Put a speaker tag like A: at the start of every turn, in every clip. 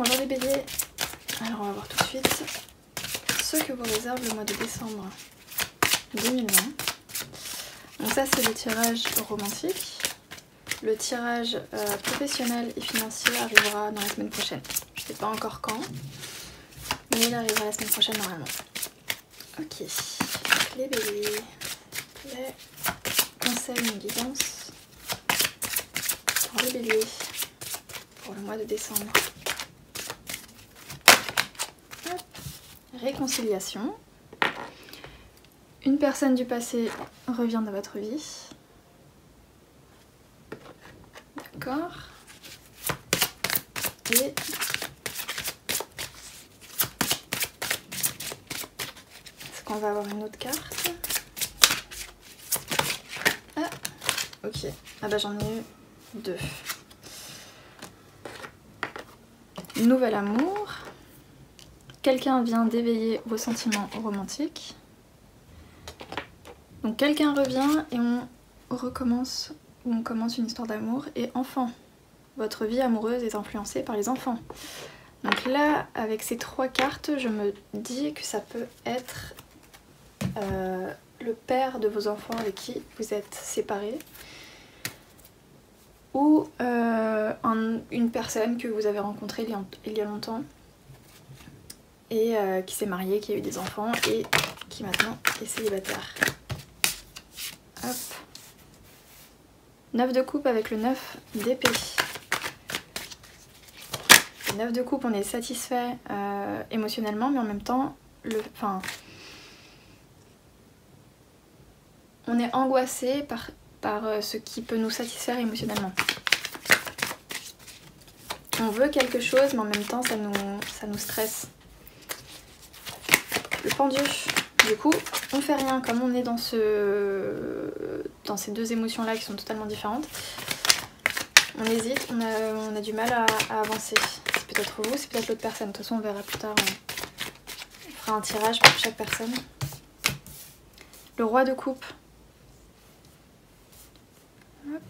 A: Bonjour les béliers. Alors on va voir tout de suite ce que vous réserve le mois de décembre 2020. Donc ça c'est le tirage romantique. Le tirage professionnel et financier arrivera dans la semaine prochaine. Je ne sais pas encore quand, mais il arrivera la semaine prochaine normalement. Ok, donc les béliers, les conseils, une guidance pour les béliers pour le mois de décembre. Hop. Réconciliation. Une personne du passé revient dans votre vie. D'accord. Et est-ce qu'on va avoir une autre carte? Ah, ok. Ah bah j'en ai eu deux. Nouvel amour. Quelqu'un vient d'éveiller vos sentiments romantiques. Donc quelqu'un revient et on recommence, ou on commence une histoire d'amour. Et enfant, votre vie amoureuse est influencée par les enfants. Donc là, avec ces trois cartes, je me dis que ça peut être le père de vos enfants avec qui vous êtes séparés. Ou une personne que vous avez rencontrée il y a longtemps. Et qui s'est mariée, qui a eu des enfants et qui maintenant est célibataire. Hop. 9 de coupe avec le 9 d'épée. Le 9 de coupe, on est satisfait émotionnellement, mais en même temps, on est angoissé par ce qui peut nous satisfaire émotionnellement. On veut quelque chose, mais en même temps, ça nous stresse. Le pendu. Du coup, on fait rien, comme on est dans ces deux émotions là qui sont totalement différentes. On hésite, on a du mal à avancer. C'est peut-être vous, c'est peut-être l'autre personne. De toute façon, on verra plus tard. On fera un tirage pour chaque personne. Le roi de coupe. Hop.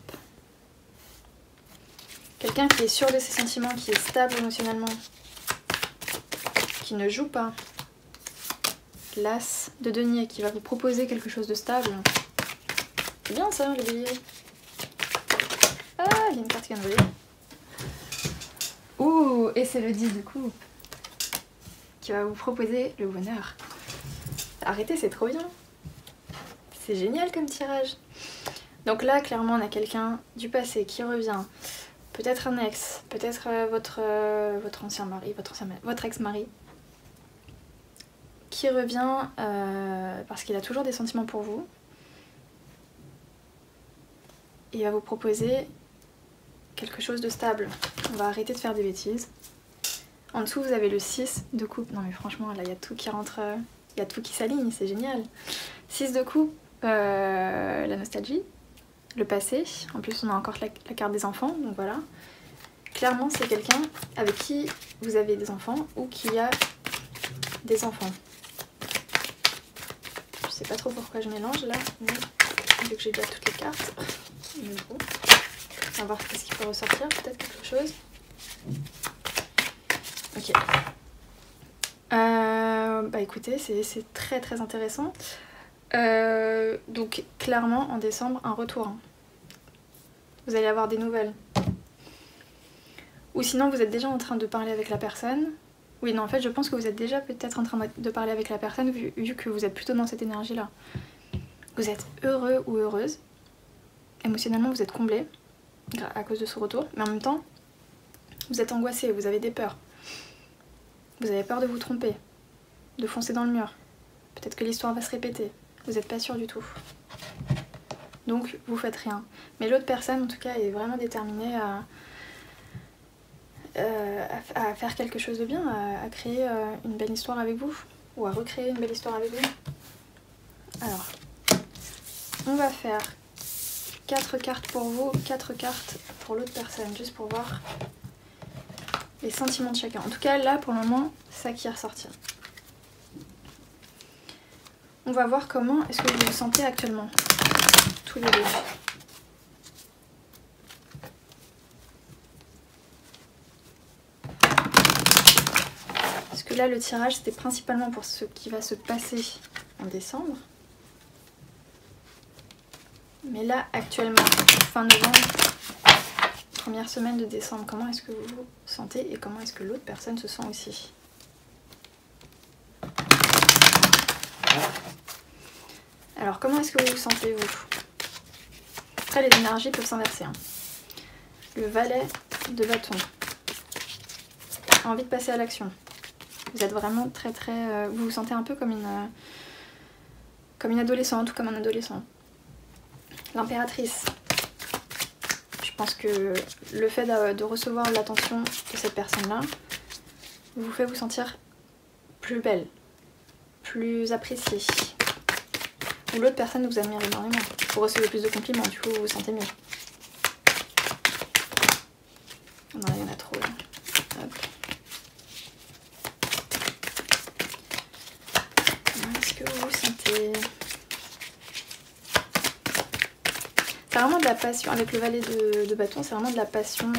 A: Quelqu'un qui est sûr de ses sentiments, qui est stable émotionnellement, qui ne joue pas. L'as de denier qui va vous proposer quelque chose de stable. C'est bien ça, les béliers. Ah, il y a une carte qui vient de voler. Ouh, et c'est le 10 de coupe qui va vous proposer le bonheur. Arrêtez, c'est trop bien. C'est génial comme tirage. Donc là, clairement, on a quelqu'un du passé qui revient. Peut-être un ex, peut-être votre ancien mari, votre ex-mari. Qui revient parce qu'il a toujours des sentiments pour vous. Et il va vous proposer quelque chose de stable. On va arrêter de faire des bêtises. En dessous, vous avez le 6 de coupe. Non mais franchement, là, il y a tout qui rentre, il y a tout qui s'aligne, c'est génial. 6 de coupe, la nostalgie, le passé. En plus, on a encore la carte des enfants, donc voilà. Clairement, c'est quelqu'un avec qui vous avez des enfants ou qui a des enfants. Je sais pas trop pourquoi je mélange là, mais vu que j'ai déjà toutes les cartes, on va voir ce qui peut ressortir, peut-être quelque chose. Ok. Bah écoutez, c'est très très intéressant. Donc clairement en décembre, un retour. Hein. Vous allez avoir des nouvelles. Ou sinon vous êtes déjà en train de parler avec la personne. Oui, non, en fait, je pense que vous êtes déjà peut-être en train de parler avec la personne vu que vous êtes plutôt dans cette énergie-là. Vous êtes heureux ou heureuse. Émotionnellement, vous êtes comblé à cause de ce retour. Mais en même temps, vous êtes angoissé, vous avez des peurs. Vous avez peur de vous tromper, de foncer dans le mur. Peut-être que l'histoire va se répéter. Vous n'êtes pas sûr du tout. Donc, vous faites rien. Mais l'autre personne, en tout cas, est vraiment déterminée à faire quelque chose de bien, à créer une belle histoire avec vous, ou à recréer une belle histoire avec vous. Alors, on va faire 4 cartes pour vous, 4 cartes pour l'autre personne, juste pour voir les sentiments de chacun. En tout cas, là, pour le moment, c'est ça qui est ressorti. On va voir comment est-ce que vous vous sentez actuellement, tous les deux. que là le tirage c'était principalement pour ce qui va se passer en décembre. Mais là actuellement, fin novembre, première semaine de décembre, comment est-ce que vous vous sentez et comment est-ce que l'autre personne se sent aussi? Alors comment est-ce que vous vous sentez vous? Après les énergies peuvent s'inverser. Hein. Le valet de bâton. Envie de passer à l'action. Vous êtes vraiment très très... vous vous sentez un peu comme une adolescente ou comme un adolescent. L'impératrice. Je pense que le fait de recevoir l'attention de cette personne-là vous fait vous sentir plus belle, plus appréciée. Ou l'autre personne vous admire énormément. Vous recevez plus de compliments, du coup vous vous sentez mieux. Non, il y en a trop là. Hop. Est-ce que vous vous sentez... C'est vraiment de la passion, avec le valet de bâton, c'est vraiment de la passion,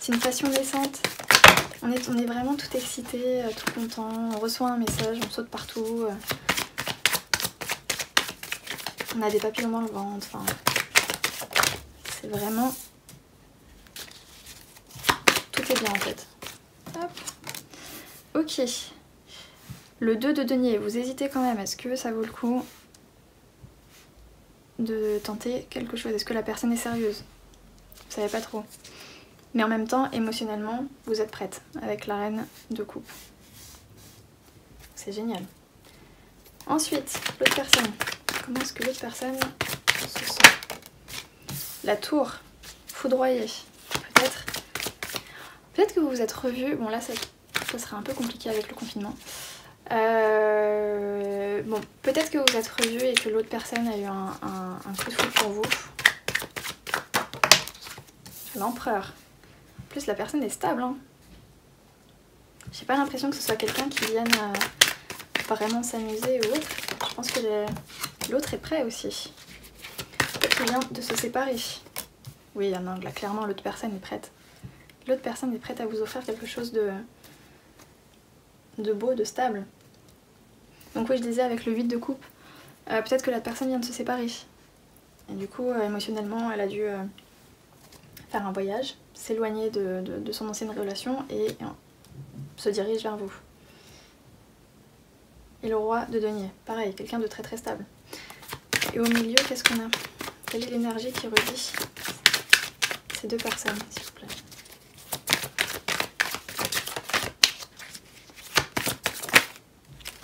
A: c'est une passion naissante. On est vraiment tout excité, tout content, on reçoit un message, on saute partout. On a des papillons dans le ventre, enfin, c'est vraiment... Tout est bien en fait. Hop. Ok. Le 2 de denier, vous hésitez quand même, est-ce que ça vaut le coup de tenter quelque chose? Est-ce que la personne est sérieuse? Vous savez pas trop. Mais en même temps, émotionnellement, vous êtes prête avec la reine de coupe. C'est génial. Ensuite, l'autre personne. Comment est-ce que l'autre personne se sent? La tour, foudroyée. Peut-être que vous vous êtes revus. Bon là, ça sera un peu compliqué avec le confinement. Bon, peut-être que vous vous êtes revus et que l'autre personne a eu un coup de foudre pour vous. L'empereur. En plus, la personne est stable. Hein. J'ai pas l'impression que ce soit quelqu'un qui vienne vraiment s'amuser ou autre. Je pense que l'autre est prêt aussi. Peut-être qu'il vient de se séparer. Oui, non, là, clairement, l'autre personne est prête. L'autre personne est prête à vous offrir quelque chose de beau, de stable. Donc oui, je disais avec le 8 de coupe, peut-être que la personne vient de se séparer. Et du coup, émotionnellement, elle a dû faire un voyage, s'éloigner de son ancienne relation et se dirige vers vous. Et le roi de denier, pareil, quelqu'un de très très stable. Et au milieu, qu'est-ce qu'on a? Quelle est l'énergie qui relie ces deux personnes, s'il vous plaît?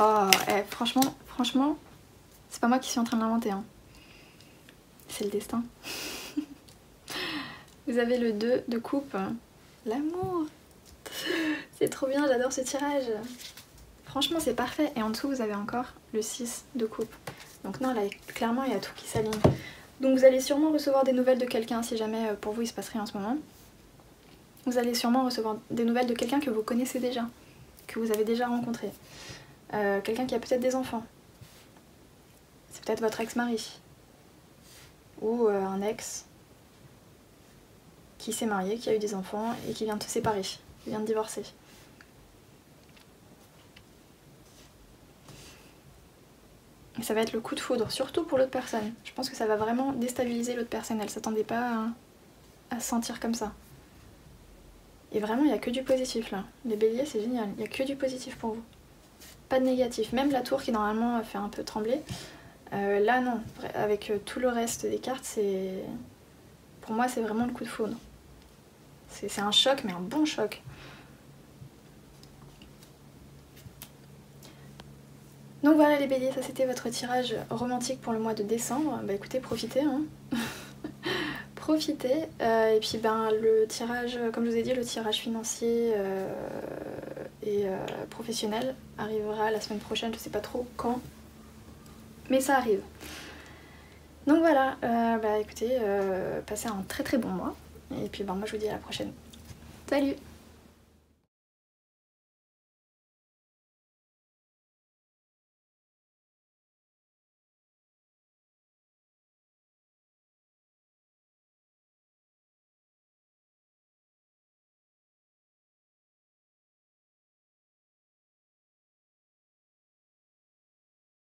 A: Oh, franchement, c'est pas moi qui suis en train de l'inventer. Hein. C'est le destin. Vous avez le 2 de coupe. L'amour. C'est trop bien, j'adore ce tirage. Franchement, c'est parfait. Et en dessous, vous avez encore le 6 de coupe. Donc non, là, clairement, il y a tout qui s'aligne. Donc vous allez sûrement recevoir des nouvelles de quelqu'un si jamais pour vous il se passe rien en ce moment. Vous allez sûrement recevoir des nouvelles de quelqu'un que vous connaissez déjà, que vous avez déjà rencontré. Quelqu'un qui a peut-être des enfants. C'est peut-être votre ex-mari. Ou un ex qui s'est marié, qui a eu des enfants et qui vient de se séparer, qui vient de divorcer. Et ça va être le coup de foudre, surtout pour l'autre personne. Je pense que ça va vraiment déstabiliser l'autre personne. Elle s'attendait pas à se sentir comme ça. Et vraiment, il n'y a que du positif là. Les béliers, c'est génial. Il n'y a que du positif pour vous. Pas de négatif. Même la tour qui normalement fait un peu trembler. Là, non. Avec tout le reste des cartes, c'est... Pour moi, c'est vraiment le coup de foudre. C'est un choc, mais un bon choc. Donc voilà les béliers, ça c'était votre tirage romantique pour le mois de décembre. Bah écoutez, profitez, hein. Profitez. Et puis ben le tirage, comme je vous ai dit, le tirage financier et professionnel arrivera la semaine prochaine, je sais pas trop quand, mais ça arrive. Donc voilà, bah écoutez, passez un très très bon mois. Et puis ben moi je vous dis à la prochaine. Salut!